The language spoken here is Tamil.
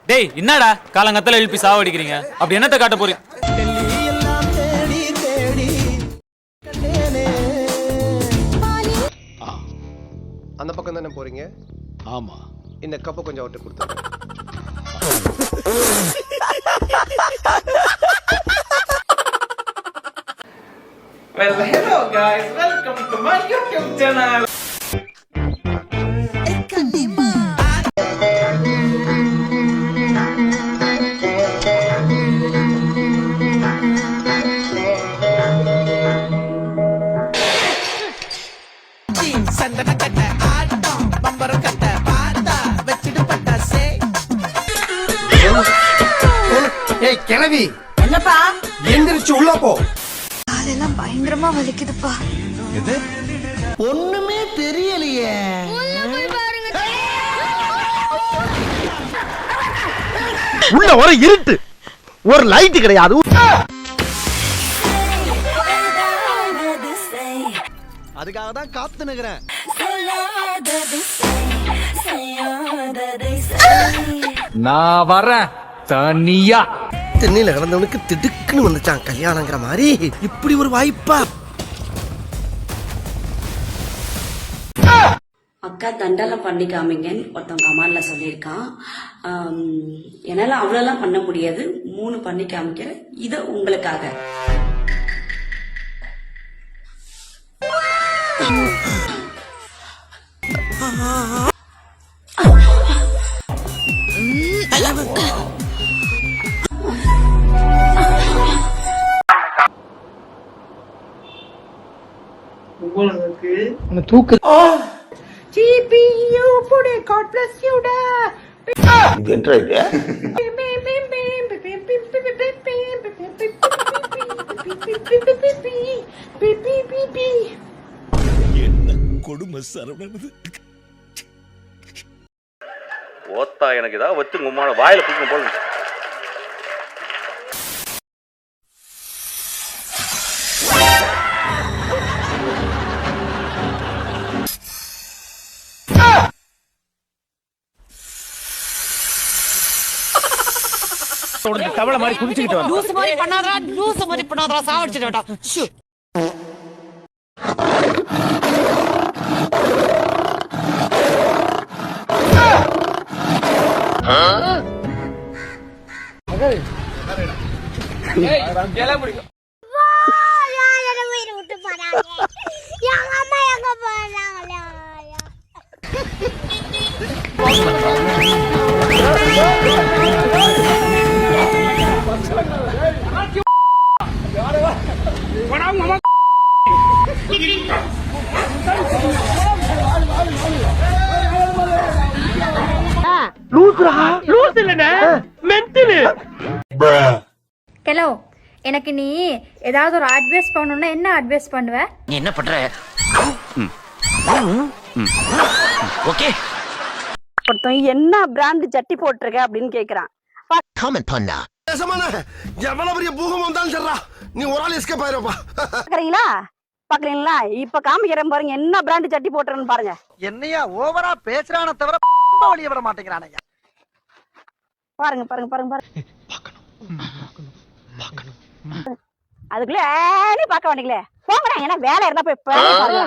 டேய் என்னடா காலங்கத்துல எழுப்பி சாவடிக்கிறீங்க? அப்படி என்னத்த காட்ட போறீங்க? அந்த பக்கம் தானே போறீங்க? ஆமா. இந்த கப்பை கொஞ்சம் விட்டு கொடுத்துருங்க. Well, hello guys, welcome to my YouTube channel. ஏய் கிழவி, என்னப்பா எந்திரிச்சு உள்ள போ. காலெல்லாம் பயங்கரமா வலிக்குதுப்பா. எது? ஒண்ணுமே தெரியலையே. உள்ள ஒரு இருட்டு, ஒரு லைட் கிடையாது. அதுக்காக தான் காத்து நிக்கிறேன். நான் வரேன் தனியா. தென்னையில கிடந்தவனுக்கு திடுக்குன்னு வந்துச்சான் கல்யாணங்கிற மாதிரி. இப்படி ஒரு வாய்ப்பா? அக்கா தண்டெல்லாம் பண்ணி காமிங்கன்னு ஒருத்தன் கமாண்ட்ல சொல்லியிருக்கான். என்னால அவ்வளோலாம் பண்ண முடியாது, 3 பண்ணி காமிக்கிறேன். இது உங்களுக்காக. தூக்கு. GPU புடி God bless you டா. இது என்ன இது? என்ன கொடுமை சரவணது. ஓத்தா எனக்கு ஏதாவது வச்சு உமான வாயில பிடிக்கும் போல. தவளை மாதிரி குடிச்சுக்கிட்டு வா. லூஸ் மாதிரி பண்ணாதடா சாவடிச்சிடடா. ஷூ. ஹலோ, எனக்கு நீ ஏதாவது ஒரு அட்வைஸ் பண்ணணும்னா என்ன அட்வைஸ் பண்ணுவ? நீ என்ன பண்ற? ஓகே. ஒருத்தன் என்ன பிராண்ட் ஜட்டி போட்டிருக்க அப்படின்னு கேக்குறான். கமெண்ட் பண்ணா. எவ்வளவு பெரிய பூகம் வந்தாலும் சரிடா, நீ ஒரு ஆள் எஸ்கேப் ஆயிரப்பா. பாக்குறீங்களா? இப்ப காமிக்கிறேன் பாருங்க, என்ன பிராண்ட் ஜட்டி போட்டுறேன்னு பாருங்க. என்னையா ஓவரா பேசுறானே தவிர வெளிய வர மாட்டேங்கிறானே. பாருங்க பாருங்க பாருங்க பாருங்க. அதுக்குள்ள பாக்க வேண்டியங்களே. போங்கடா, ஏன்னா வேலை இருந்தா போய் பாருங்க.